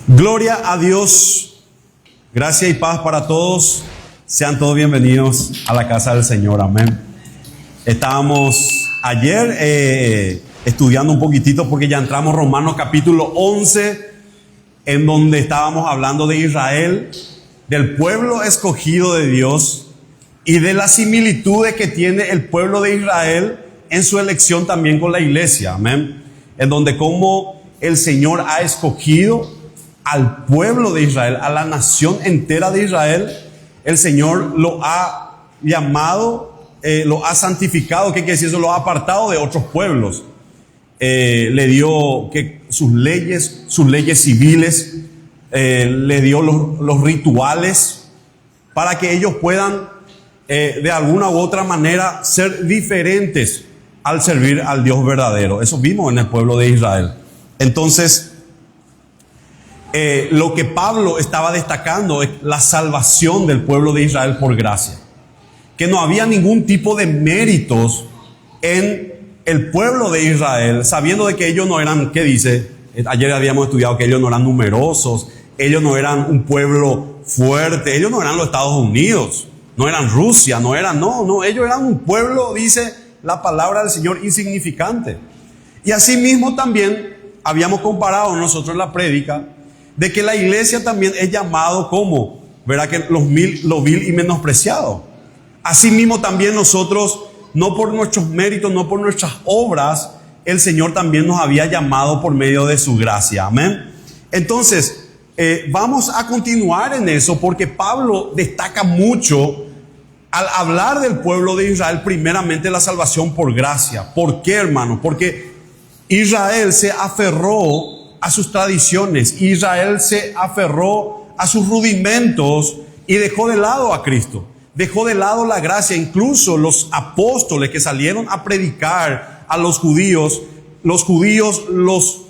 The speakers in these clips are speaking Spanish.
Gloria a Dios, gracia y paz para todos. Sean todos bienvenidos a la casa del Señor, amén. Estábamos ayer estudiando un poquitito porque ya entramos Romanos capítulo 11, en donde estábamos hablando de Israel, del pueblo escogido de Dios y de las similitudes que tiene el pueblo de Israel en su elección también con la iglesia, amén. En donde como el Señor ha escogido al pueblo de Israel, a la nación entera de Israel, el Señor lo ha llamado, lo ha santificado. ¿Qué quiere decir eso? Lo ha apartado de otros pueblos. Le dio sus leyes civiles, le dio los rituales para que ellos puedan de alguna u otra manera ser diferentes al servir al Dios verdadero. Eso vimos en el pueblo de Israel. Entonces, lo que Pablo estaba destacando es la salvación del pueblo de Israel por gracia. Que no había ningún tipo de méritos en el pueblo de Israel, sabiendo de que ellos no eran, ¿qué dice? Ayer habíamos estudiado que ellos no eran numerosos, ellos no eran un pueblo fuerte, ellos no eran los Estados Unidos, no eran Rusia, ellos eran un pueblo, dice la palabra del Señor, insignificante. Y asimismo también habíamos comparado nosotros en la prédica de que la iglesia también es llamado como, ¿verdad? Que lo vil y menospreciado. Asimismo también nosotros, no por nuestros méritos, no por nuestras obras, el Señor también nos había llamado por medio de su gracia. Amén. Entonces, vamos a continuar en eso porque Pablo destaca mucho al hablar del pueblo de Israel, primeramente la salvación por gracia. ¿Por qué, hermano? Porque Israel se aferró a sus tradiciones, Israel se aferró a sus rudimentos y dejó de lado a Cristo, dejó de lado la gracia. Incluso los apóstoles que salieron a predicar a los judíos los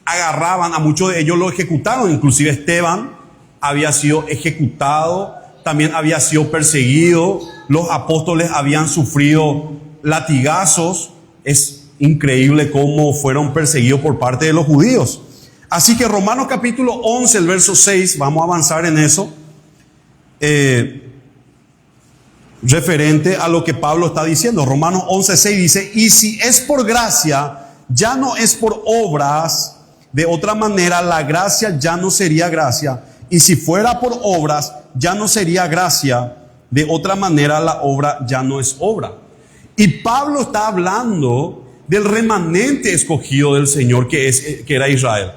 agarraban, a muchos de ellos los ejecutaron. Inclusive Esteban había sido ejecutado, también había sido perseguido, los apóstoles habían sufrido latigazos. Es increíble cómo fueron perseguidos por parte de los judíos. Así que Romanos capítulo 11, el verso 6, vamos a avanzar en eso, referente a lo que Pablo está diciendo. Romanos 11, 6 dice: y si es por gracia, ya no es por obras, de otra manera la gracia ya no sería gracia, y si fuera por obras, ya no sería gracia, de otra manera la obra ya no es obra. Y Pablo está hablando del remanente escogido del Señor que era Israel.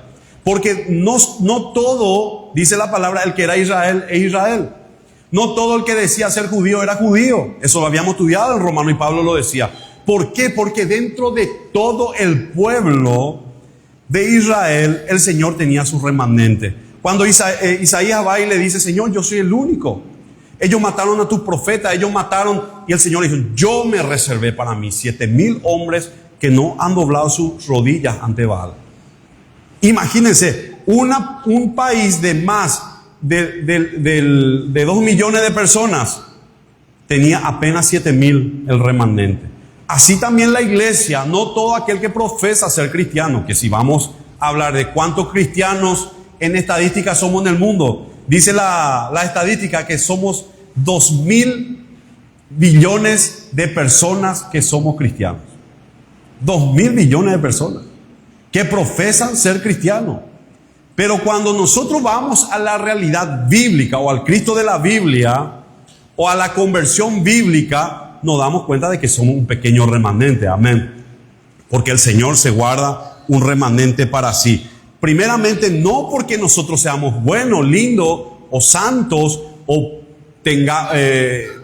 Porque no todo, dice la palabra, el que era Israel es Israel. No todo el que decía ser judío era judío. Eso lo habíamos estudiado en Romano y Pablo lo decía. ¿Por qué? Porque dentro de todo el pueblo de Israel, el Señor tenía su remanente. Cuando Isaías va y le dice: Señor, yo soy el único. Ellos mataron a tus profetas, ellos mataron. Y el Señor dijo: yo me reservé para mí 7,000 hombres que no han doblado sus rodillas ante Baal. Imagínense, un país de más de 2 millones de personas tenía apenas 7,000 el remanente. Así también la iglesia, no todo aquel que profesa ser cristiano, que si vamos a hablar de cuántos cristianos en estadística somos en el mundo, dice la estadística que somos 2,000 billones de personas que somos cristianos. 2,000 billones de personas que profesan ser cristianos. Pero cuando nosotros vamos a la realidad bíblica o al Cristo de la Biblia o a la conversión bíblica, nos damos cuenta de que somos un pequeño remanente. Amén. Porque el Señor se guarda un remanente para sí. Primeramente, no porque nosotros seamos buenos, lindos o santos o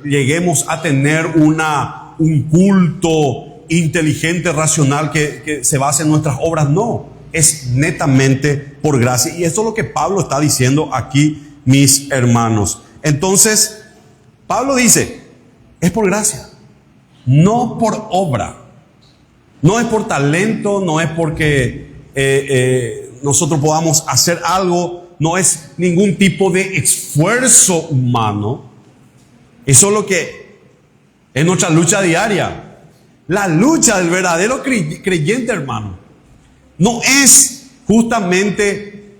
lleguemos a tener un culto inteligente, racional, que se base en nuestras obras. No, es netamente por gracia. Y esto es lo que Pablo está diciendo aquí, mis hermanos. Entonces, Pablo dice: es por gracia, no por obra. No es por talento, no es porque nosotros podamos hacer algo, no es ningún tipo de esfuerzo humano. Eso es lo que es nuestra lucha diaria. La lucha del verdadero creyente, hermano, no es justamente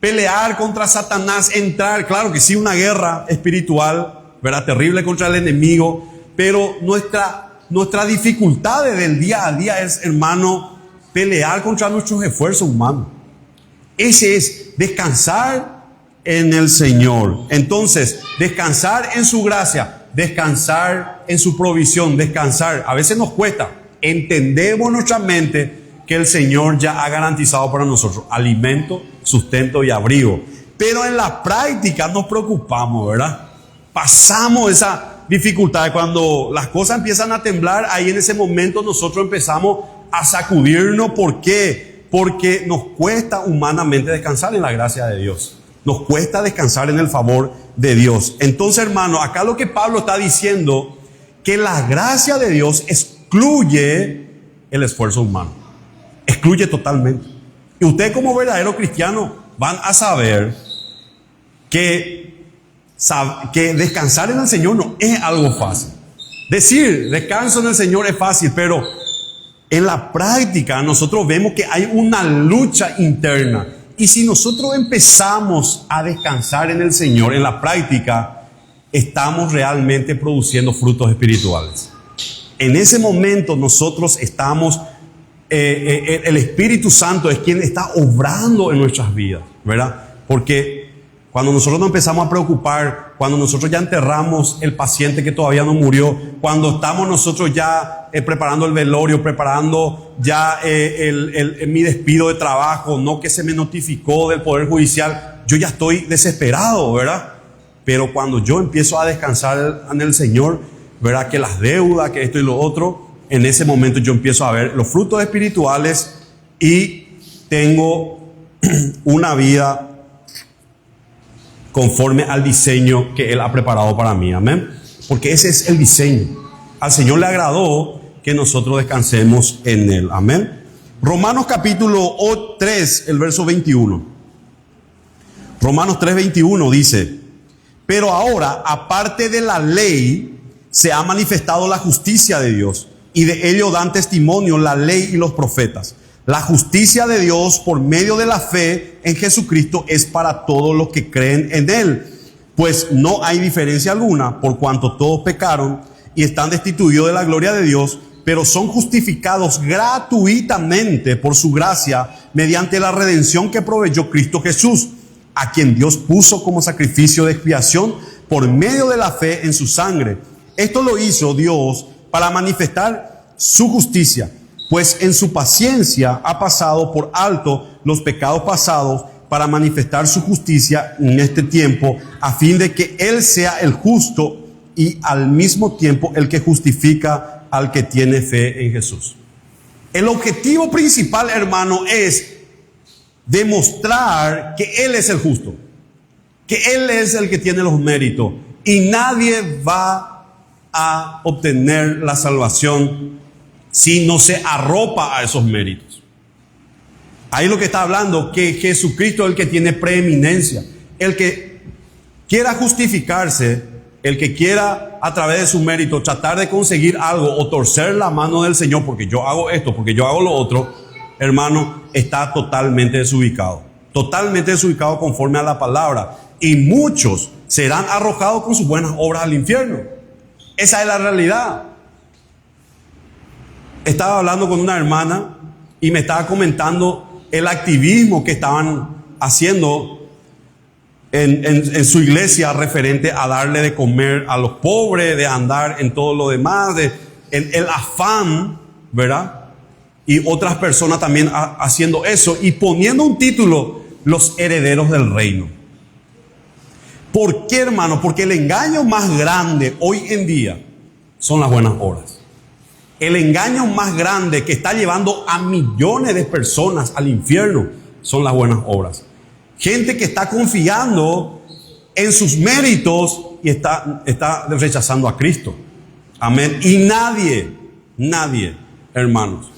pelear contra Satanás, entrar, claro que sí, una guerra espiritual, ¿verdad? Terrible contra el enemigo, pero nuestra dificultad del día a día es, hermano, pelear contra nuestros esfuerzos humanos. Ese es descansar en el Señor. Entonces, descansar en su gracia, descansar en su provisión, descansar. A veces nos cuesta. Entendemos en nuestra mente que el Señor ya ha garantizado para nosotros alimento, sustento y abrigo. Pero en la práctica nos preocupamos, ¿verdad? Pasamos esa dificultad. Cuando las cosas empiezan a temblar, ahí en ese momento nosotros empezamos a sacudirnos. ¿Por qué? Porque nos cuesta humanamente descansar en la gracia de Dios. Nos cuesta descansar en el favor de Dios. Entonces, hermano, acá lo que Pablo está diciendo, que la gracia de Dios excluye el esfuerzo humano. Excluye totalmente. Y ustedes como verdaderos cristianos van a saber que descansar en el Señor no es algo fácil. Decir descanso en el Señor es fácil, pero en la práctica nosotros vemos que hay una lucha interna. Y si nosotros empezamos a descansar en el Señor en la práctica, estamos realmente produciendo frutos espirituales. En ese momento nosotros estamos, el Espíritu Santo es quien está obrando en nuestras vidas, ¿verdad? Porque cuando nosotros nos empezamos a preocupar, cuando nosotros ya enterramos el paciente que todavía no murió, cuando estamos nosotros ya preparando el velorio, preparando ya mi despido de trabajo, no que se me notificó del Poder Judicial, yo ya estoy desesperado, ¿verdad? Pero cuando yo empiezo a descansar en el Señor, ¿verdad? Que las deudas, que esto y lo otro, en ese momento yo empiezo a ver los frutos espirituales y tengo una vida conforme al diseño que Él ha preparado para mí. Amén. Porque ese es el diseño. Al Señor le agradó que nosotros descansemos en Él. Amén. Romanos capítulo 3, el verso 21. Romanos 3, 21 dice: pero ahora, aparte de la ley, se ha manifestado la justicia de Dios, y de ello dan testimonio la ley y los profetas. La justicia de Dios por medio de la fe en Jesucristo es para todos los que creen en Él. Pues no hay diferencia alguna, por cuanto todos pecaron y están destituidos de la gloria de Dios, pero son justificados gratuitamente por su gracia mediante la redención que proveyó Cristo Jesús, a quien Dios puso como sacrificio de expiación por medio de la fe en su sangre. Esto lo hizo Dios para manifestar su justicia, pues en su paciencia ha pasado por alto los pecados pasados para manifestar su justicia en este tiempo, a fin de que Él sea el justo y al mismo tiempo el que justifica al que tiene fe en Jesús. El objetivo principal, hermano, es demostrar que Él es el justo, que Él es el que tiene los méritos, y nadie va a obtener la salvación si no se arropa a esos méritos. Ahí lo que está hablando, que Jesucristo es el que tiene preeminencia. El que quiera justificarse, el que quiera a través de su mérito tratar de conseguir algo o torcer la mano del Señor, porque yo hago esto, porque yo hago lo otro, hermano, está totalmente desubicado. Totalmente desubicado conforme a la palabra. Y muchos serán arrojados con sus buenas obras al infierno. Esa es la realidad. Estaba hablando con una hermana y me estaba comentando el activismo que estaban haciendo en su iglesia referente a darle de comer a los pobres, de andar en todo lo demás, en el afán, ¿verdad? Y otras personas también haciendo eso y poniendo un título: los herederos del reino. ¿Por qué, hermano? Porque el engaño más grande hoy en día son las buenas obras. El engaño más grande que está llevando a millones de personas al infierno son las buenas obras. Gente que está confiando en sus méritos y está rechazando a Cristo. Amén. Y nadie, hermanos,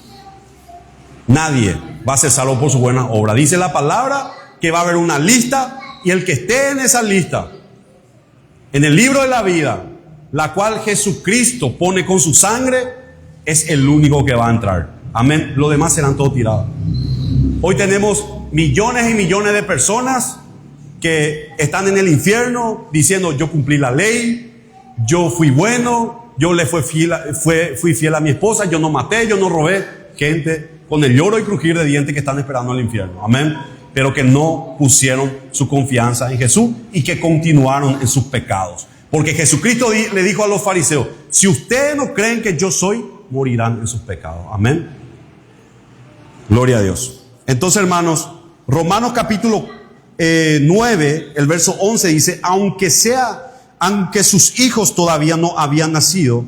nadie va a ser salvo por su buena obra. Dice la palabra que va a haber una lista, y el que esté en esa lista, en el libro de la vida, la cual Jesucristo pone con su sangre, es el único que va a entrar. Amén. Los demás serán todos tirados. Hoy tenemos millones y millones de personas que están en el infierno diciendo: yo cumplí la ley, yo fui bueno, yo le fui fiel a mi esposa, yo no maté, yo no robé. Gente con el lloro y crujir de dientes que están esperando el infierno. Amén. Pero que no pusieron su confianza en Jesús y que continuaron en sus pecados. Porque Jesucristo le dijo a los fariseos: si ustedes no creen que yo soy, morirán en sus pecados. Amén. Gloria a Dios. Entonces, hermanos, Romanos capítulo 9, el verso 11 dice: aunque sus hijos todavía no habían nacido,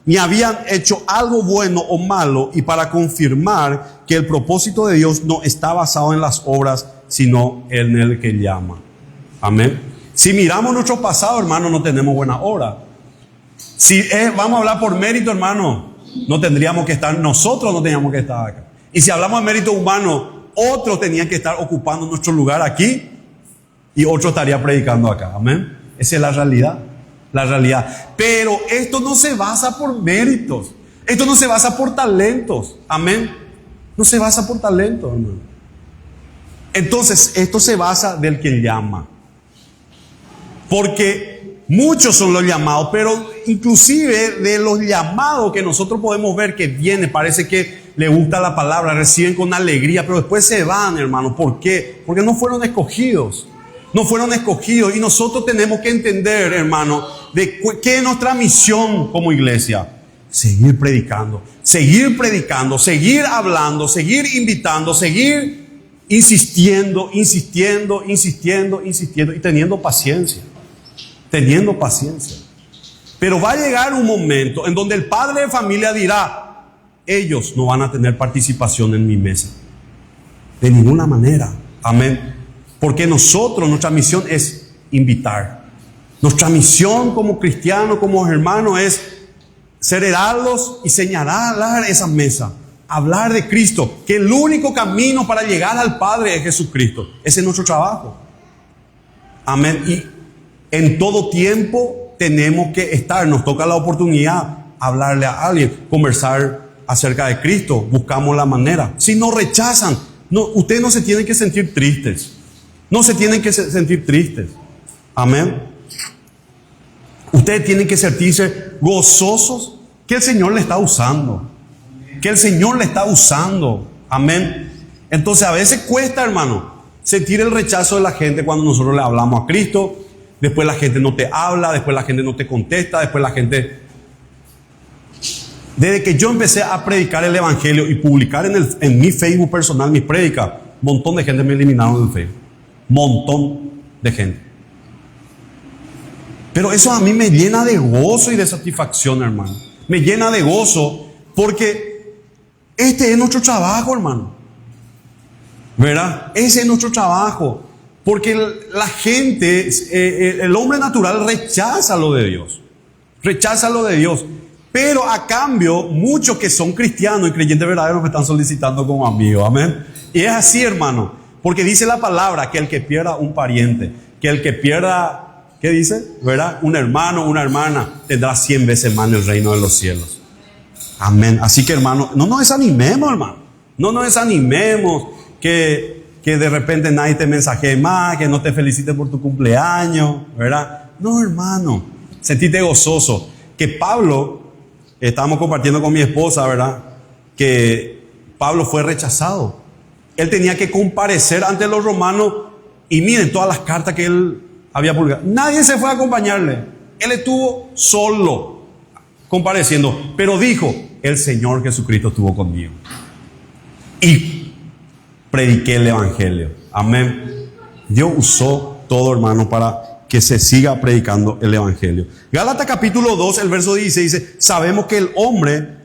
ni habían hecho algo bueno o malo, y para confirmar que el propósito de Dios no está basado en las obras, sino en el que llama. Amén. Si miramos nuestro pasado, hermano, no tenemos buena obra. Si vamos a hablar por mérito, hermano, no tendríamos que estar, nosotros no teníamos que estar acá. Y si hablamos de mérito humano, otros tenían que estar ocupando nuestro lugar aquí y otro estaría predicando acá. Amén. Esa es la realidad. La realidad. Pero esto no se basa por méritos. Esto no se basa por talentos. Amén. No se basa por talentos, hermano. Entonces, esto se basa del que llama. Porque muchos son los llamados, pero inclusive de los llamados que nosotros podemos ver que viene, parece que le gusta la palabra, reciben con alegría, pero después se van, hermano. ¿Por qué? Porque no fueron escogidos. No fueron escogidos. Y nosotros tenemos que entender, hermano, de qué es nuestra misión como iglesia. Seguir predicando, seguir hablando, seguir invitando, seguir insistiendo y teniendo paciencia. Pero va a llegar un momento en donde el padre de familia dirá: ellos no van a tener participación en mi mesa. De ninguna manera. Amén. Porque nuestra misión es invitar. Nuestra misión como cristianos, como hermanos, es ser heraldos y señalar esa mesa. Hablar de Cristo, que el único camino para llegar al Padre es Jesucristo. Ese es nuestro trabajo. Amén. Y en todo tiempo tenemos que estar, nos toca la oportunidad, hablarle a alguien, conversar acerca de Cristo. Buscamos la manera. Si nos rechazan, ustedes no se tienen que sentir tristes. No se tienen que sentir tristes. Amén. Ustedes tienen que sentirse gozosos que el Señor le está usando. Que el Señor le está usando. Amén. Entonces a veces cuesta, hermano, sentir el rechazo de la gente cuando nosotros le hablamos a Cristo. Después la gente no te habla, después la gente no te contesta, después la gente... Desde que yo empecé a predicar el Evangelio y publicar en mi Facebook personal mis prédicas, un montón de gente me eliminaron del Facebook. Montón de gente. Pero eso a mí me llena de gozo y de satisfacción, hermano. Me llena de gozo porque este es nuestro trabajo, hermano. ¿Verdad? Ese es nuestro trabajo. Porque la gente, el hombre natural rechaza lo de Dios. Rechaza lo de Dios. Pero a cambio, muchos que son cristianos y creyentes verdaderos me están solicitando como amigos. Amén. Y es así, hermano. Porque dice la palabra que el que pierda un pariente, que el que pierda, ¿qué dice? ¿Verdad? Un hermano, una hermana, tendrá 100 veces más en el reino de los cielos. Amén. Así que, hermano, no nos desanimemos, hermano. No nos desanimemos que de repente nadie te mensajee más, que no te felicite por tu cumpleaños, ¿verdad? No, hermano. Sentite gozoso. Que Pablo, estábamos compartiendo con mi esposa, ¿verdad? Que Pablo fue rechazado. Él tenía que comparecer ante los romanos y miren todas las cartas que él había publicado. Nadie se fue a acompañarle. Él estuvo solo compareciendo. Pero dijo: el Señor Jesucristo estuvo conmigo. Y prediqué el Evangelio. Amén. Dios usó todo, hermano, para que se siga predicando el Evangelio. Gálatas capítulo 2, el verso 16 dice: sabemos que el hombre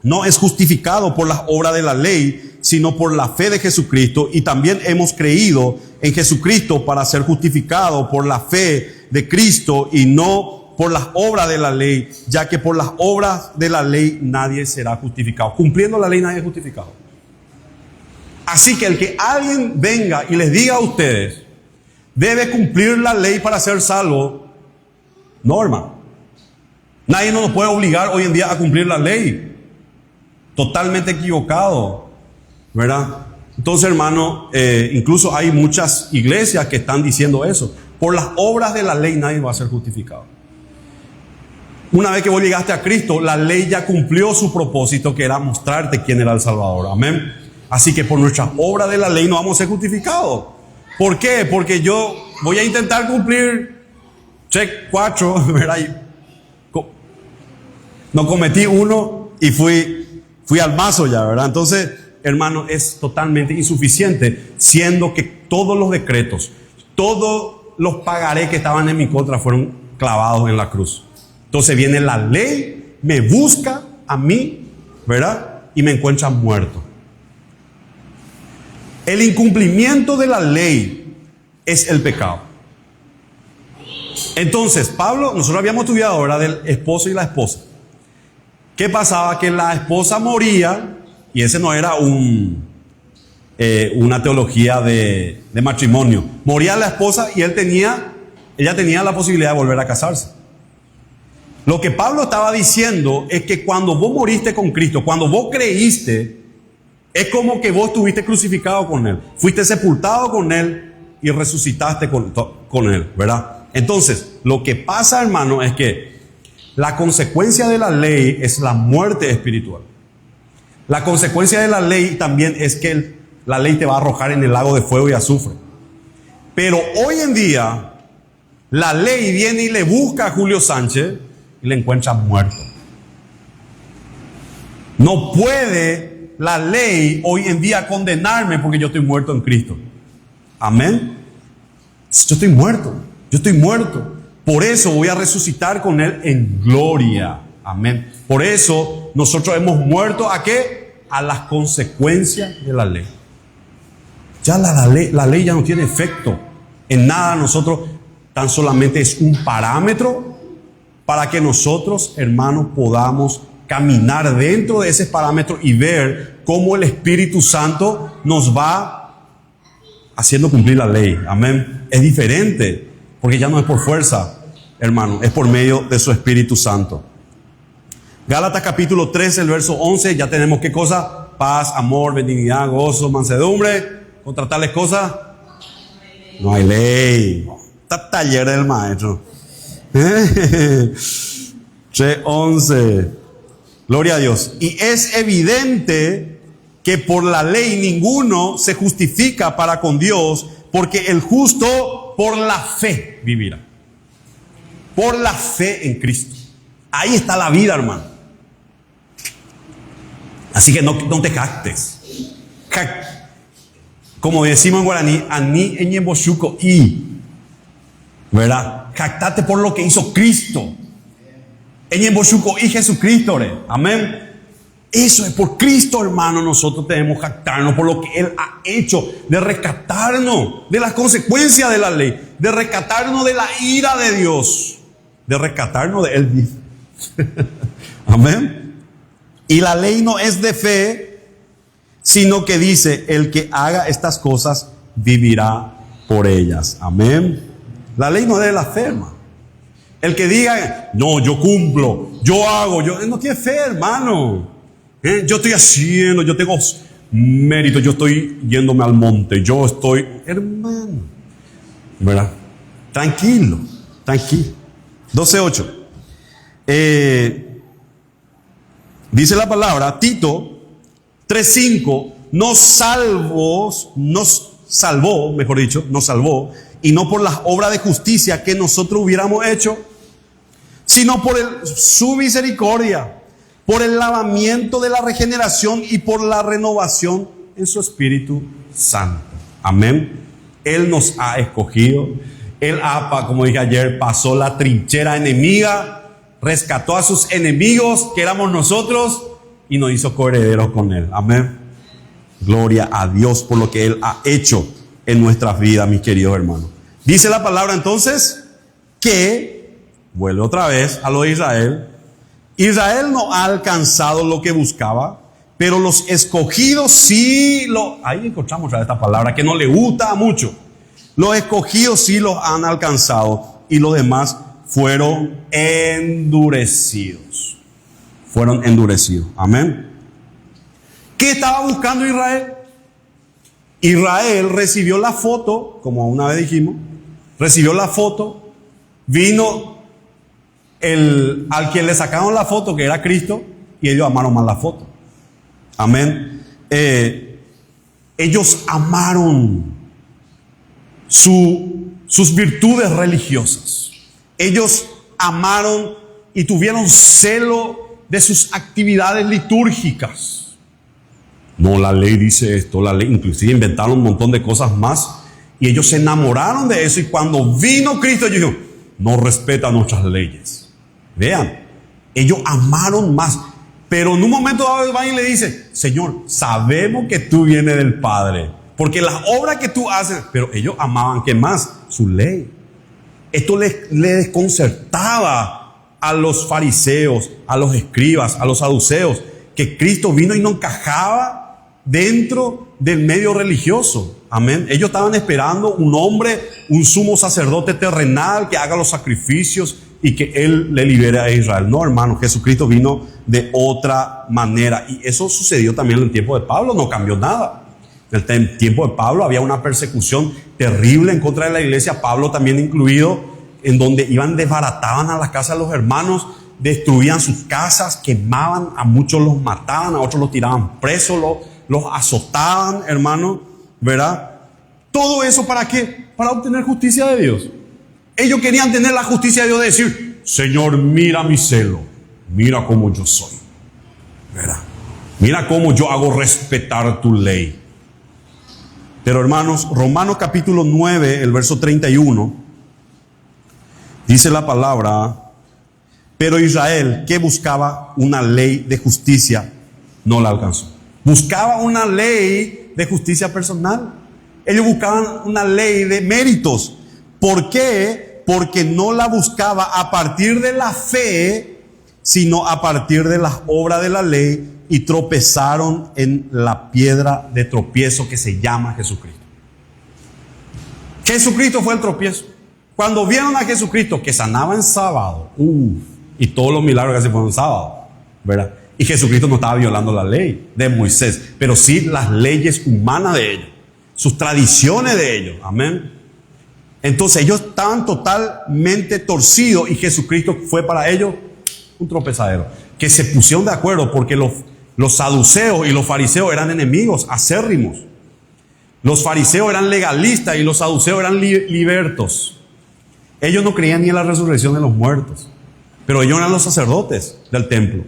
no es justificado por las obras de la ley, sino por la fe de Jesucristo, y también hemos creído en Jesucristo para ser justificado por la fe de Cristo y no por las obras de la ley, ya que por las obras de la ley nadie será justificado. Cumpliendo la ley nadie es justificado. Así que el que alguien venga y les diga a ustedes: debe cumplir la ley para ser salvo, no, hermano. Nadie nos puede obligar hoy en día a cumplir la ley. Totalmente equivocado, ¿verdad? Entonces, hermano, incluso hay muchas iglesias que están diciendo eso. Por las obras de la ley nadie va a ser justificado. Una vez que vos llegaste a Cristo, la ley ya cumplió su propósito, que era mostrarte quién era el Salvador. Amén. Así que por nuestras obras de la ley no vamos a ser justificados. ¿Por qué? Porque yo voy a intentar cumplir check 4, ¿verdad? No cometí uno y fui al mazo ya, ¿verdad? Entonces, hermano, es totalmente insuficiente, siendo que todos los decretos, todos los pagaré que estaban en mi contra fueron clavados en la cruz. Entonces viene la ley, me busca a mí, ¿verdad? Y me encuentra muerto. El incumplimiento de la ley es el pecado. Entonces, Pablo, nosotros habíamos estudiado ahora del esposo y la esposa. ¿Qué pasaba? Que la esposa moría, y ese no era una teología de matrimonio. Moría la esposa y ella tenía la posibilidad de volver a casarse. Lo que Pablo estaba diciendo es que cuando vos moriste con Cristo, cuando vos creíste, es como que vos estuviste crucificado con Él, fuiste sepultado con Él y resucitaste con Él, ¿verdad? Entonces, lo que pasa, hermano, es que la consecuencia de la ley es la muerte espiritual. La consecuencia de la ley también es que la ley te va a arrojar en el lago de fuego y azufre. Pero hoy en día, la ley viene y le busca a Julio Sánchez y le encuentra muerto. No puede la ley hoy en día condenarme porque yo estoy muerto en Cristo. Amén. Yo estoy muerto. Por eso voy a resucitar con Él en gloria. Amén. Por eso nosotros hemos muerto ¿a qué? A las consecuencias de la ley. Ya la ley ya no tiene efecto en nada. Nosotros tan solamente es un parámetro para que nosotros, hermanos, podamos caminar dentro de ese parámetro y ver cómo el Espíritu Santo nos va haciendo cumplir la ley. Amén. Es diferente, porque ya no es por fuerza, hermano, es por medio de su Espíritu Santo. Gálatas capítulo 13, el verso 11, ya tenemos ¿qué cosa? Paz, amor, benignidad, gozo, mansedumbre. Contra tales cosas no hay ley. Está taller del maestro. 3:11. Gloria a Dios. Y es evidente que por la ley ninguno se justifica para con Dios, porque el justo por la fe vivirá. Por la fe en Cristo. Ahí está la vida, hermano. Así que no te jactes. Como decimos en guaraní, ani eñemboshuko y, ¿verdad? Jactate por lo que hizo Cristo. Eñemboshuko y Jesucristo, ¿re? Amén. Eso es por Cristo, hermano. Nosotros debemos jactarnos por lo que Él ha hecho, de rescatarnos de las consecuencias de la ley, de rescatarnos de la ira de Dios, de rescatarnos de Él mismo. Amén. Y la ley no es de fe, sino que dice, el que haga estas cosas vivirá por ellas. Amén. La ley no es de la fe, hermano. El que diga, no, yo cumplo, yo hago, él no tiene fe, hermano. Yo estoy haciendo, yo tengo mérito, yo estoy yéndome al monte, yo estoy, hermano, ¿verdad? Tranquilo. 12:8. Dice la palabra, Tito 3:5, nos salvó, y no por las obras de justicia que nosotros hubiéramos hecho, sino por su misericordia, por el lavamiento de la regeneración y por la renovación en su Espíritu Santo. Amén. Él nos ha escogido. Él como dije ayer, pasó la trinchera enemiga, rescató a sus enemigos, que éramos nosotros, y nos hizo coherederos con Él. Amén. Gloria a Dios por lo que Él ha hecho en nuestras vidas, mis queridos hermanos. Dice la palabra entonces que, vuelve otra vez a lo de Israel. Israel no ha alcanzado lo que buscaba, pero los escogidos sí ahí encontramos esta palabra que no le gusta mucho. Los escogidos sí los han alcanzado y los demás fueron endurecidos. Amén. ¿Qué estaba buscando Israel? Israel recibió la foto, como una vez dijimos, recibió la foto, vino al que le sacaron la foto, que era Cristo, y ellos amaron más la foto. Amén. Ellos amaron sus virtudes religiosas. Ellos amaron y tuvieron celo de sus actividades litúrgicas. No, la ley dice esto, la ley, inclusive inventaron un montón de cosas más, y ellos se enamoraron de eso, y cuando vino Cristo, ellos dijeron, no respeta nuestras leyes. Vean, ellos amaron más, pero en un momento dado van y le dice, Señor, sabemos que tú vienes del Padre, porque las obras que tú haces, pero ellos amaban, ¿qué más? Su ley. Esto le desconcertaba a los fariseos, a los escribas, a los saduceos, que Cristo vino y no encajaba dentro del medio religioso. Amén. Ellos estaban esperando un hombre, un sumo sacerdote terrenal que haga los sacrificios y que Él le libere a Israel. No, hermano, Jesucristo vino de otra manera. Y eso sucedió también en el tiempo de Pablo, no cambió nada. En el tiempo de Pablo había una persecución terrible en contra de la iglesia, Pablo también incluido, en donde desbarataban a las casas de los hermanos, destruían sus casas, quemaban, a muchos los mataban, a otros los tiraban presos, los azotaban, hermano, ¿verdad? Todo eso, ¿para qué? Para obtener justicia de Dios. Ellos querían tener la justicia de Dios, de decir, Señor, mira mi celo, mira cómo yo soy, ¿verdad? Mira cómo yo hago respetar tu ley. Pero hermanos, Romanos capítulo 9, el verso 31, dice la palabra, pero Israel, que buscaba una ley de justicia, no la alcanzó. Buscaba una ley de justicia personal. Ellos buscaban una ley de méritos. ¿Por qué? Porque no la buscaba a partir de la fe, sino a partir de las obras de la ley, y tropezaron en la piedra de tropiezo que se llama Jesucristo. Jesucristo fue el tropiezo. Cuando vieron a Jesucristo que sanaba en sábado, y todos los milagros que hacen fueron en sábado, ¿verdad? Y Jesucristo no estaba violando la ley de Moisés, pero sí las leyes humanas de ellos, sus tradiciones de ellos. Amén. Entonces ellos estaban totalmente torcidos, y Jesucristo fue para ellos un tropezadero. Que se pusieron de acuerdo, porque los saduceos y los fariseos eran enemigos acérrimos. Los fariseos eran legalistas y los saduceos eran libertos. Ellos no creían ni en la resurrección de los muertos, pero ellos eran los sacerdotes del templo.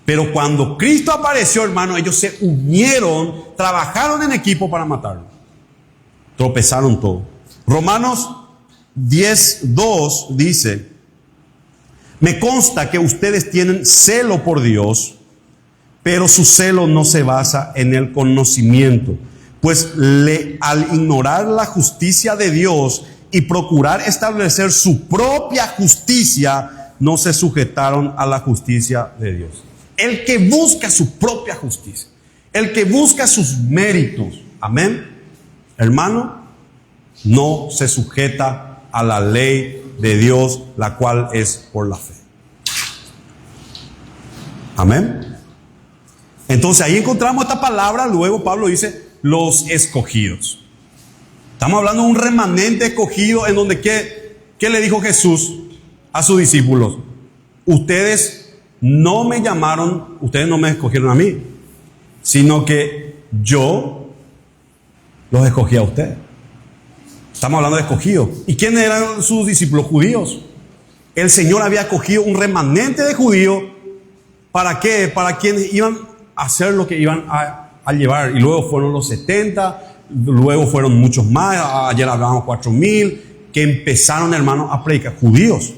Pero cuando Cristo apareció, hermano, ellos se unieron, trabajaron en equipo para matarlo. Tropezaron todo. Romanos 10:2 dice, me consta que ustedes tienen celo por Dios, pero su celo no se basa en el conocimiento, pues al ignorar la justicia de Dios y procurar establecer su propia justicia, no se sujetaron a la justicia de Dios. El que busca su propia justicia, el que busca sus méritos, amén, hermano, no se sujeta a la ley de Dios, la cual es por la fe. Amén. Entonces ahí encontramos esta palabra. Luego Pablo dice los escogidos. Estamos hablando de un remanente escogido, en donde ¿qué le dijo Jesús a sus discípulos? Ustedes no me llamaron, ustedes no me escogieron a mí, sino que yo los escogí a ustedes. Estamos hablando de escogidos. ¿Y quiénes eran sus discípulos? Judíos. El Señor había escogido un remanente de judíos. ¿Para qué? Para quienes iban a hacer lo que iban a llevar. Y luego fueron los 70, luego fueron muchos más. Ayer hablábamos 4,000 que empezaron, hermanos, a predicar. Judíos,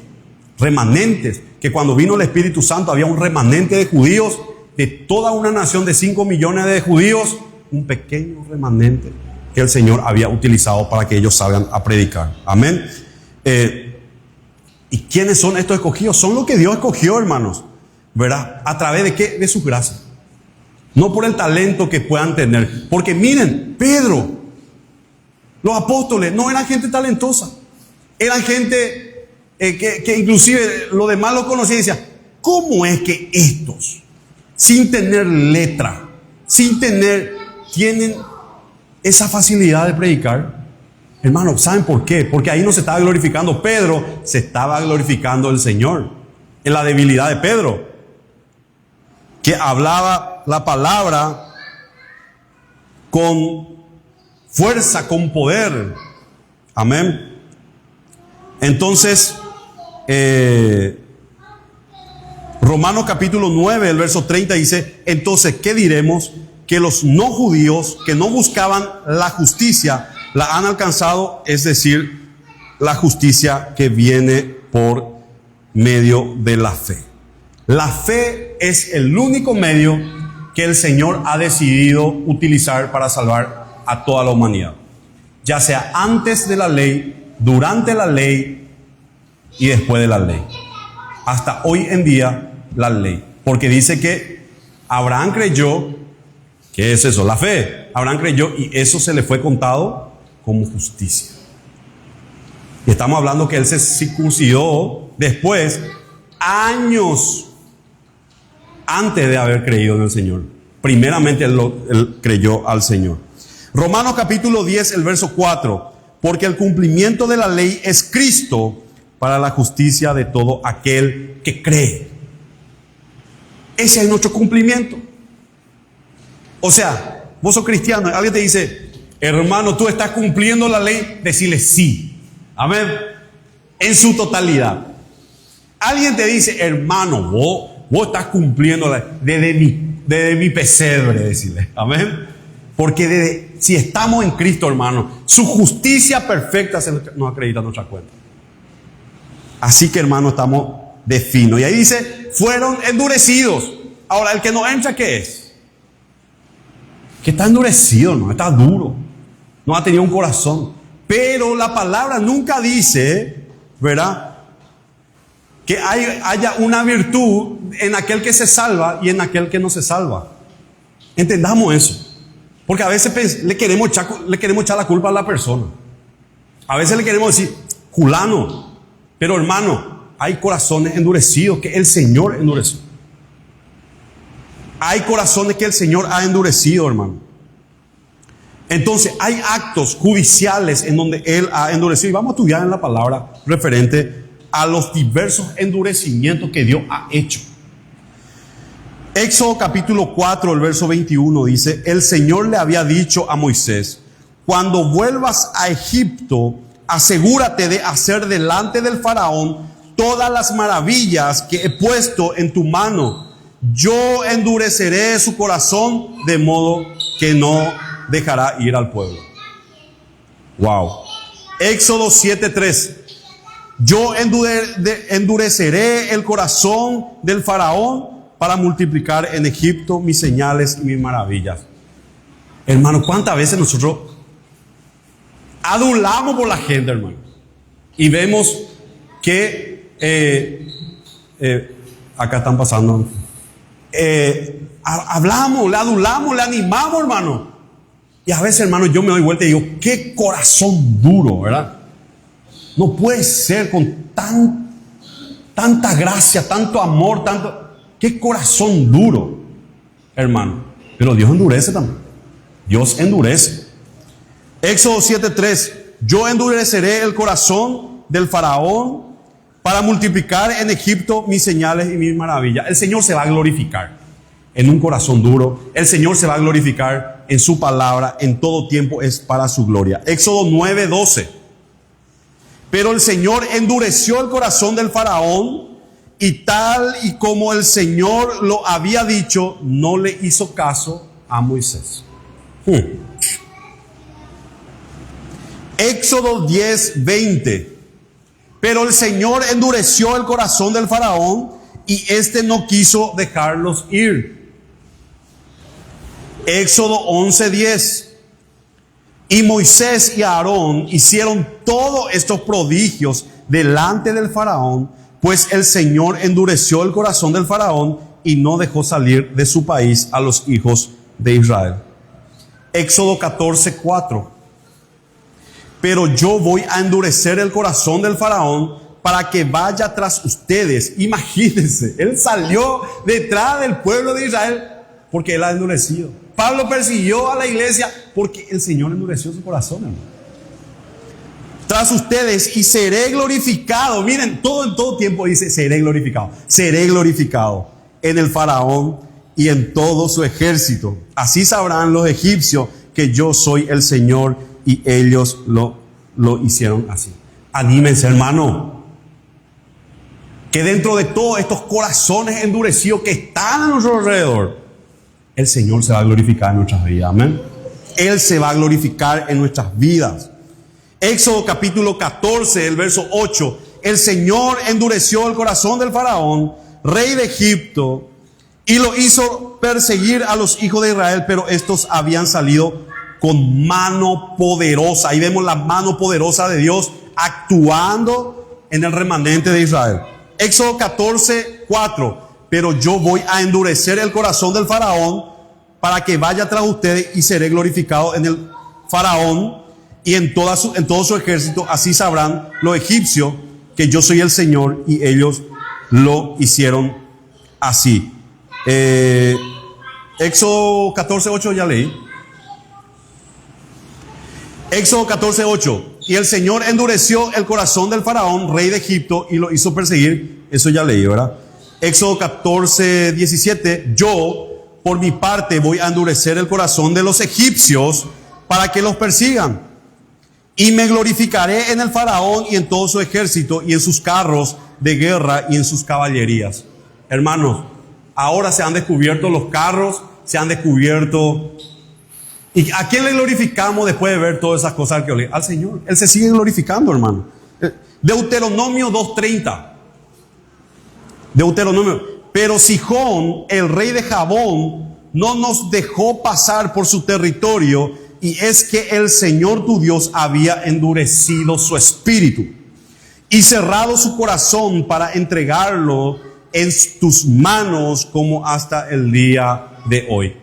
remanentes. Que cuando vino el Espíritu Santo había un remanente de judíos, de toda una nación de 5 millones de judíos, un pequeño remanente que el Señor había utilizado para que ellos salgan a predicar. Amén. ¿Y quiénes son estos escogidos? Son los que Dios escogió, hermanos, ¿verdad? ¿A través de qué? De su gracia. No por el talento que puedan tener. Porque miren, Pedro, los apóstoles no eran gente talentosa. Eran gente que inclusive los demás los conocían y decían, ¿cómo es que estos, sin tener letra, tienen esa facilidad de predicar? Hermano, ¿saben por qué? Porque ahí no se estaba glorificando Pedro, se estaba glorificando el Señor. En la debilidad de Pedro, que hablaba la palabra con fuerza, con poder. Amén. Entonces, Romanos capítulo 9, el verso 30 dice: entonces, ¿qué diremos? Que los no judíos que no buscaban la justicia la han alcanzado, es decir, la justicia que viene por medio de la fe. La fe es el único medio que el Señor ha decidido utilizar para salvar a toda la humanidad, ya sea antes de la ley, durante la ley y después de la ley. Hasta hoy en día la ley, porque dice que Abraham creyó. ¿Qué es eso? La fe. Abraham creyó y eso se le fue contado como justicia. Y estamos hablando que él se circuncidó después, años antes de haber creído en el Señor. Primeramente él creyó al Señor. Romanos capítulo 10, el verso 4. Porque el cumplimiento de la ley es Cristo para la justicia de todo aquel que cree. Ese es nuestro cumplimiento. O sea, vos sos cristiano, alguien te dice: hermano, tú estás cumpliendo la ley, decirle sí. Amén. En su totalidad. Alguien te dice: hermano, vos estás cumpliendo la ley desde mi pesebre, decirle. Amén. Porque si estamos en Cristo, hermano, su justicia perfecta nos acredita en nuestra cuenta. Así que, hermano, estamos de fino. Y ahí dice: fueron endurecidos. Ahora, el que no entra, ¿qué es? Que está endurecido, no está duro, no ha tenido un corazón. Pero la palabra nunca dice, ¿verdad?, que haya una virtud en aquel que se salva y en aquel que no se salva. Entendamos eso. Porque a veces le queremos echar la culpa a la persona. A veces le queremos decir: fulano. Pero, hermano, hay corazones endurecidos que el Señor endureció. Hay corazones que el Señor ha endurecido, hermano. Entonces, hay actos judiciales en donde Él ha endurecido. Y vamos a estudiar en la palabra referente a los diversos endurecimientos que Dios ha hecho. Éxodo capítulo 4, el verso 21 dice: el Señor le había dicho a Moisés: cuando vuelvas a Egipto, asegúrate de hacer delante del faraón todas las maravillas que he puesto en tu mano. Yo endureceré su corazón de modo que no dejará ir al pueblo. Wow. Éxodo 7:3. Yo endureceré el corazón del faraón para multiplicar en Egipto mis señales y mis maravillas. Hermano, ¿cuántas veces nosotros adulamos por la gente, hermano? Y vemos que acá están pasando. Hablamos, le adulamos, le animamos, hermano. Y a veces, hermano, yo me doy vuelta y digo: qué corazón duro, ¿verdad? No puede ser con tanta gracia, tanto amor, qué corazón duro, hermano. Pero Dios endurece también. Dios endurece. Éxodo 7:3. Yo endureceré el corazón del faraón para multiplicar en Egipto mis señales y mis maravillas. El Señor se va a glorificar en un corazón duro. El Señor se va a glorificar en su palabra. En todo tiempo es para su gloria. Éxodo 9:12. Pero el Señor endureció el corazón del faraón, y tal y como el Señor lo había dicho, no le hizo caso a Moisés. Éxodo 10:20. Pero el Señor endureció el corazón del faraón, y éste no quiso dejarlos ir. Éxodo 11:10. Y Moisés y Aarón hicieron todos estos prodigios delante del faraón, pues el Señor endureció el corazón del faraón y no dejó salir de su país a los hijos de Israel. Éxodo 14:4. Pero yo voy a endurecer el corazón del faraón para que vaya tras ustedes. Imagínense, él salió detrás del pueblo de Israel porque él ha endurecido. Pablo persiguió a la iglesia porque el Señor endureció su corazón, hermano. Tras ustedes y seré glorificado. Miren, en todo tiempo dice seré glorificado. Seré glorificado en el faraón y en todo su ejército. Así sabrán los egipcios que yo soy el Señor, y ellos lo hicieron así. Anímense, hermano. Que dentro de todos estos corazones endurecidos que están a nuestro alrededor, el Señor se va a glorificar en nuestras vidas. Amén. Él se va a glorificar en nuestras vidas. Éxodo capítulo 14, el verso 8. El Señor endureció el corazón del faraón, rey de Egipto, y lo hizo perseguir a los hijos de Israel, pero estos habían salido con mano poderosa. Ahí vemos la mano poderosa de Dios actuando en el remanente de Israel. Éxodo 14, 4. Pero yo voy a endurecer el corazón del faraón para que vaya tras ustedes, y seré glorificado en el faraón y en todo su ejército. Así sabrán los egipcios que yo soy el Señor, y ellos lo hicieron así. Éxodo 14, 8 ya leí. Éxodo 14, 8. Y el Señor endureció el corazón del faraón, rey de Egipto, y lo hizo perseguir. Eso ya leí, ¿verdad? Éxodo 14, 17. Yo, por mi parte, voy a endurecer el corazón de los egipcios para que los persigan. Y me glorificaré en el faraón y en todo su ejército, y en sus carros de guerra y en sus caballerías. Hermanos, ahora se han descubierto los carros, se han descubierto. ¿Y a quién le glorificamos después de ver todas esas cosas? Al Señor. Él se sigue glorificando, hermano. Deuteronomio 2:30. Deuteronomio. Pero Sihón, el rey de Jabón, no nos dejó pasar por su territorio, y es que el Señor tu Dios había endurecido su espíritu y cerrado su corazón para entregarlo en tus manos, como hasta el día de hoy.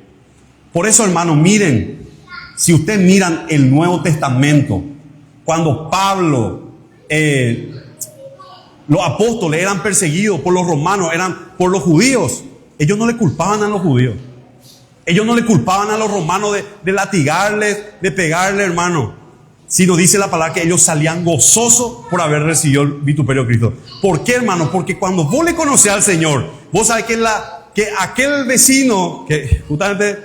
Por eso, hermano, miren, si ustedes miran el Nuevo Testamento, cuando Pablo, los apóstoles eran perseguidos por los romanos, eran por los judíos, ellos no le culpaban a los judíos. Ellos no le culpaban a los romanos de latigarles, de pegarle, hermano. Sino dice la palabra que ellos salían gozosos por haber recibido el vituperio de Cristo. ¿Por qué, hermano? Porque cuando vos le conocés al Señor, vos sabés que aquel vecino que justamente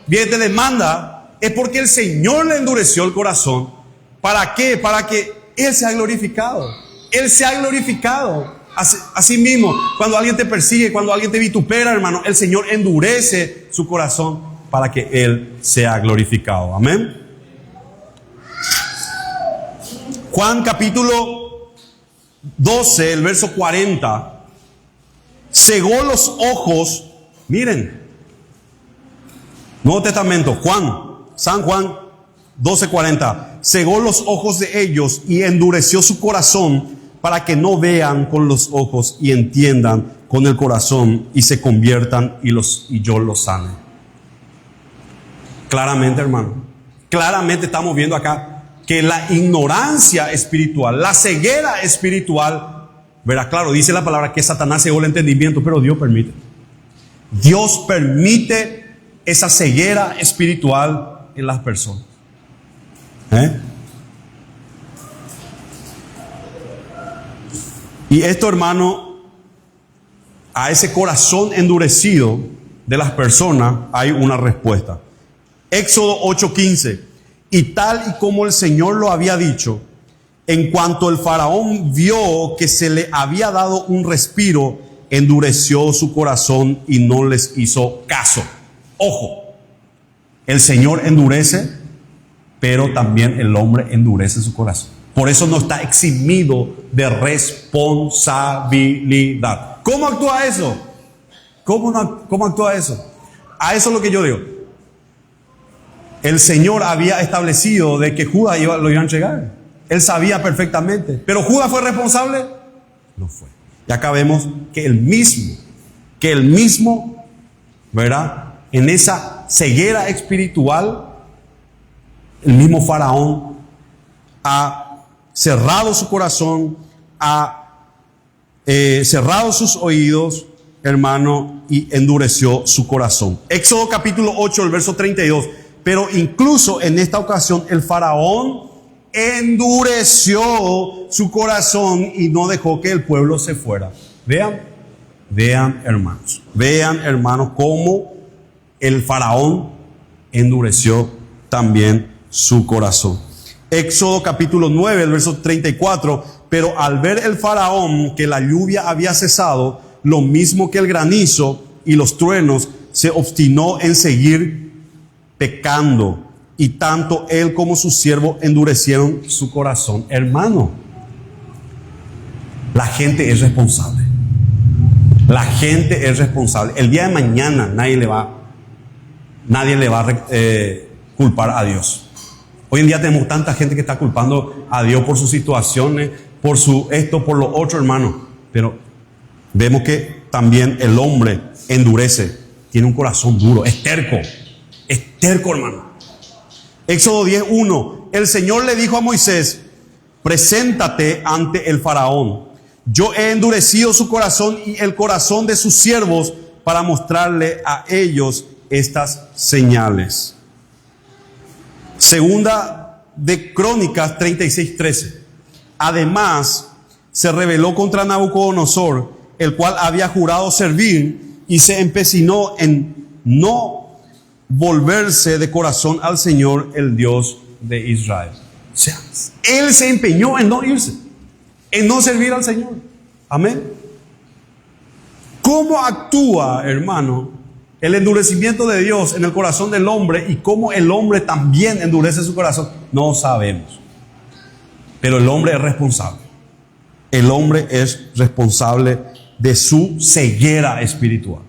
viene y te demanda, es porque el Señor le endureció el corazón. ¿Para qué? Para que Él sea glorificado. Él sea glorificado. Así mismo, cuando alguien te persigue, cuando alguien te vitupera, hermano, el Señor endurece su corazón para que Él sea glorificado. Amén. Juan capítulo 12, el verso 40. Cegó los ojos. Miren. Nuevo Testamento, San Juan 12:40. Cegó los ojos de ellos y endureció su corazón, para que no vean con los ojos y entiendan con el corazón y se conviertan y yo los sane. Claramente, hermano, claramente estamos viendo acá que la ignorancia espiritual, la ceguera espiritual, verá, claro, dice la palabra que Satanás cegó el entendimiento, pero Dios permite. Dios permite esa ceguera espiritual en las personas. Y esto, hermano, a ese corazón endurecido de las personas hay una respuesta. Éxodo 8:15. Y tal y como el Señor lo había dicho, en cuanto el faraón vio que se le había dado un respiro, endureció su corazón y no les hizo caso. Ojo, el Señor endurece, pero también el hombre endurece su corazón. Por eso no está eximido de responsabilidad. ¿Cómo actúa eso? ¿Cómo actúa eso? A eso es lo que yo digo. El Señor había establecido de que Judas lo iba a entregar. Él sabía perfectamente. ¿Pero Judas fue responsable? No fue. Y acá vemos que el mismo, ¿verdad? En esa ceguera espiritual, el mismo faraón ha cerrado su corazón, ha cerrado sus oídos, hermano, y endureció su corazón. Éxodo capítulo 8, el verso 32. Pero incluso en esta ocasión el faraón endureció su corazón y no dejó que el pueblo se fuera. Vean hermanos, cómo el faraón endureció también su corazón. Éxodo capítulo 9, el verso 34. Pero al ver el faraón que la lluvia había cesado, lo mismo que el granizo y los truenos, se obstinó en seguir pecando, y tanto él como su siervo endurecieron su corazón. Hermano, la gente es responsable. La gente es responsable. El día de mañana nadie le va a culpar a Dios. Hoy en día tenemos tanta gente que está culpando a Dios por sus situaciones, por su esto, por lo otro, hermano. Pero vemos que también el hombre endurece, tiene un corazón duro, es terco, hermano. Éxodo 10:1. El Señor le dijo a Moisés: preséntate ante el faraón. Yo he endurecido su corazón y el corazón de sus siervos para mostrarle a ellos estas señales. Segunda de Crónicas 36:13. Además, se rebeló contra Nabucodonosor, el cual había jurado servir, y se empecinó en no volverse de corazón al Señor, el Dios de Israel. O sea, él se empeñó en no irse, en no servir al Señor. Amén. ¿Cómo actúa, hermano, el endurecimiento de Dios en el corazón del hombre y cómo el hombre también endurece su corazón? No sabemos. Pero el hombre es responsable. El hombre es responsable de su ceguera espiritual.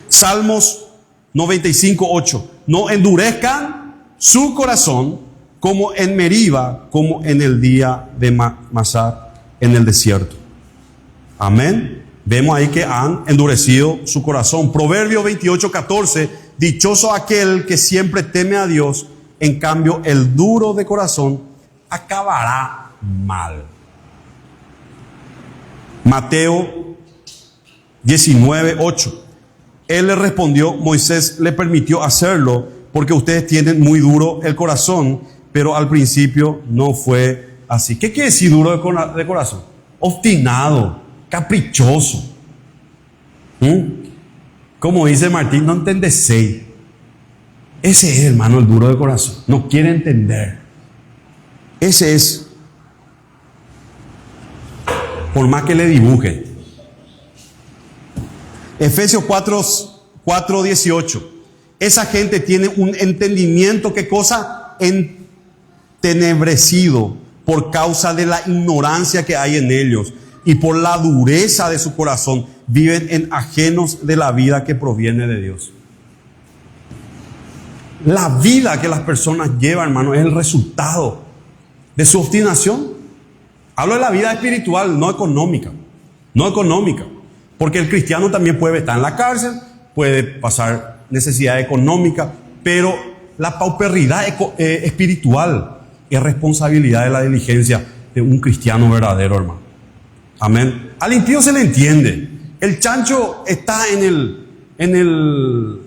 Salmos 95:8. No endurezcan su corazón como en Meriba, como en el día de Masá en el desierto. Amén. Vemos ahí que han endurecido su corazón. Proverbio 28:14. Dichoso aquel que siempre teme a Dios, en cambio el duro de corazón acabará mal. Mateo 19:8. Él le respondió: Moisés le permitió hacerlo porque ustedes tienen muy duro el corazón, pero al principio no fue así. ¿Qué quiere decir duro de corazón? Obstinado, caprichoso. Como dice Martín, no entendéis. Ese es, hermano, el duro de corazón. No quiere entender. Ese es. Por más que le dibuje. Efesios 4:18. Esa gente tiene un entendimiento, ¿qué cosa? Entenebrecido por causa de la ignorancia que hay en ellos y por la dureza de su corazón. Viven en ajenos de la vida que proviene de Dios. La vida que las personas llevan, hermano, es el resultado de su obstinación. Hablo de la vida espiritual, no económica. No económica. Porque el cristiano también puede estar en la cárcel, puede pasar necesidad económica, pero la pauperidad espiritual es responsabilidad de la diligencia de un cristiano verdadero, hermano. Amén. Al impío se le entiende. El chancho está en el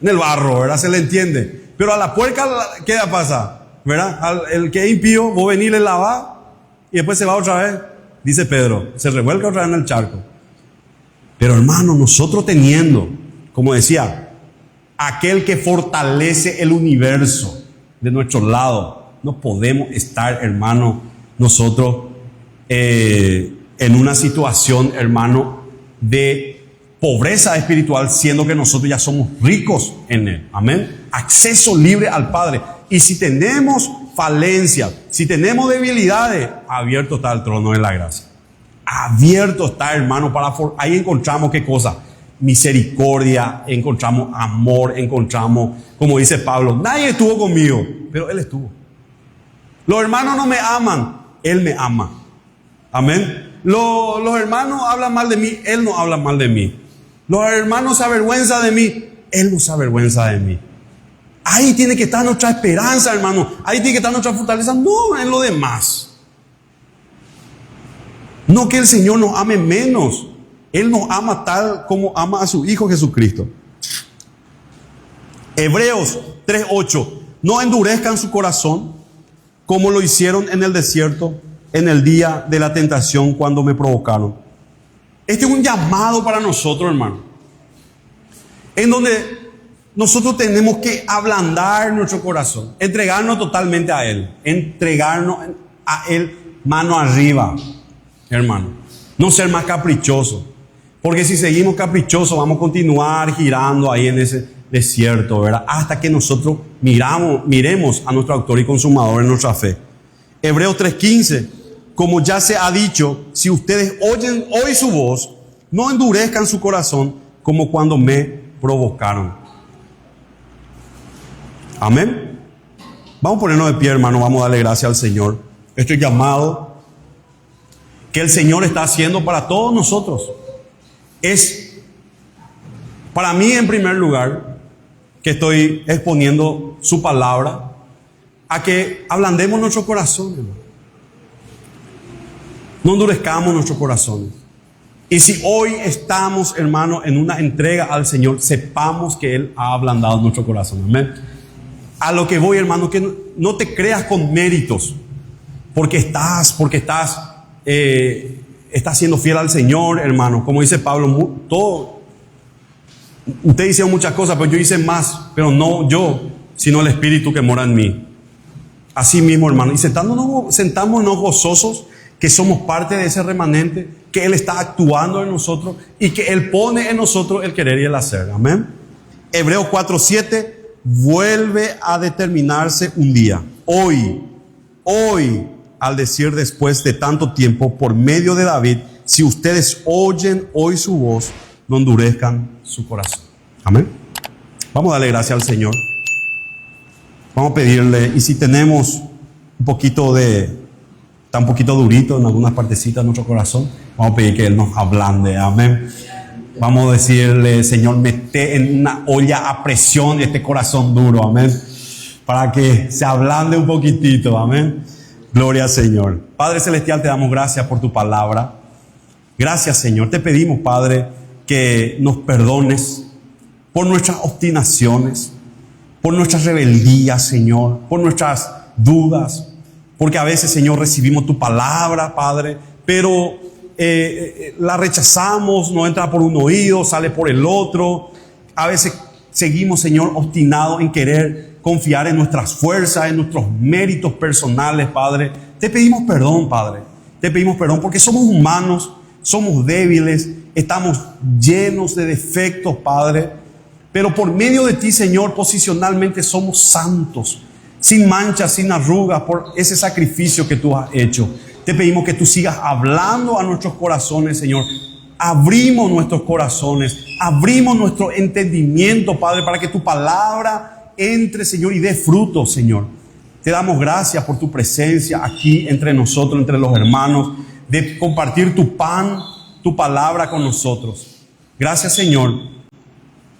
barro, ¿verdad? Se le entiende. Pero a la puerca, ¿qué pasa? ¿Verdad? El que es impío, vos venís, le lavás y después se va otra vez. Dice Pedro, se revuelca otra vez en el charco. Pero hermano, nosotros teniendo, como decía, aquel que fortalece el universo de nuestro lado, no podemos estar, hermano, nosotros en una situación, hermano, de pobreza espiritual, siendo que nosotros ya somos ricos en Él. Amén. Acceso libre al Padre. Y si tenemos falencias, si tenemos debilidades, abierto está el trono de la gracia. Abierto está, hermano, ahí encontramos ¿qué cosa? Misericordia, encontramos amor, encontramos, como dice Pablo, nadie estuvo conmigo, pero Él estuvo. Los hermanos no me aman, Él me ama. Amén. Los hermanos hablan mal de mí, Él no habla mal de mí. Los hermanos se avergüenzan de mí, Él no se avergüenza de mí. Ahí tiene que estar nuestra esperanza, hermano. Ahí tiene que estar nuestra fortaleza, no en lo demás. No que el Señor nos ame menos, Él nos ama tal como ama a su Hijo Jesucristo. Hebreos 3:8. No endurezcan su corazón como lo hicieron en el desierto en el día de la tentación cuando me provocaron. Este es un llamado para nosotros, hermano, en donde nosotros tenemos que ablandar nuestro corazón, entregarnos totalmente a Él, entregarnos a Él mano arriba, hermano. No ser más caprichoso, porque si seguimos caprichosos vamos a continuar girando ahí en ese desierto, ¿verdad? Hasta que nosotros miremos a nuestro autor y consumador en nuestra fe. Hebreos 3:15, como ya se ha dicho, si ustedes oyen hoy su voz, no endurezcan su corazón como cuando me provocaron. Amén. Vamos a ponernos de pie, hermano, vamos a darle gracias al Señor. Este llamado que el Señor está haciendo para todos nosotros es, para mí en primer lugar, que estoy exponiendo su palabra, a que ablandemos nuestro corazón, hermano. No endurezcamos nuestros corazones. Y si hoy estamos, hermano, en una entrega al Señor, sepamos que Él ha ablandado nuestro corazón. Amén. A lo que voy, hermano, que no te creas con méritos, porque estás siendo fiel al Señor, hermano. Como dice Pablo, usted dice muchas cosas, pero yo hice más, pero no yo, sino el Espíritu que mora en mí. Así mismo, hermano. Y sentámonos gozosos que somos parte de ese remanente, que Él está actuando en nosotros y que Él pone en nosotros el querer y el hacer. Amén. Hebreos 4:7 vuelve a determinarse un día. Hoy, al decir después de tanto tiempo, por medio de David, si ustedes oyen hoy su voz, no endurezcan su corazón. Amén. Vamos a darle gracias al Señor. Vamos a pedirle, y si tenemos está un poquito durito en algunas partecitas de nuestro corazón, vamos a pedir que Él nos ablande. Amén. Vamos a decirle, Señor, mete en una olla a presión este corazón duro. Amén. Para que se ablande un poquitito. Amén. Gloria al Señor. Padre Celestial, te damos gracias por tu palabra. Gracias, Señor. Te pedimos, Padre, que nos perdones por nuestras obstinaciones, por nuestras rebeldías, Señor, por nuestras dudas. Porque a veces, Señor, recibimos tu palabra, Padre, pero la rechazamos, no entra por un oído, sale por el otro. A veces seguimos, Señor, obstinados en querer confiar en nuestras fuerzas, en nuestros méritos personales, Padre. Te pedimos perdón, Padre. Te pedimos perdón porque somos humanos, somos débiles, estamos llenos de defectos, Padre. Pero por medio de ti, Señor, posicionalmente somos santos, sin manchas, sin arrugas, por ese sacrificio que tú has hecho. Te pedimos que tú sigas hablando a nuestros corazones, Señor. Abrimos nuestros corazones, abrimos nuestro entendimiento, Padre, para que tu palabra entre, Señor, y dé fruto, Señor. Te damos gracias por tu presencia aquí entre nosotros, entre los hermanos, de compartir tu pan, tu palabra con nosotros. Gracias, Señor.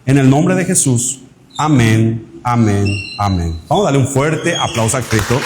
En el nombre de Jesús. Amén, amén, amén. Vamos a darle un fuerte aplauso a Cristo.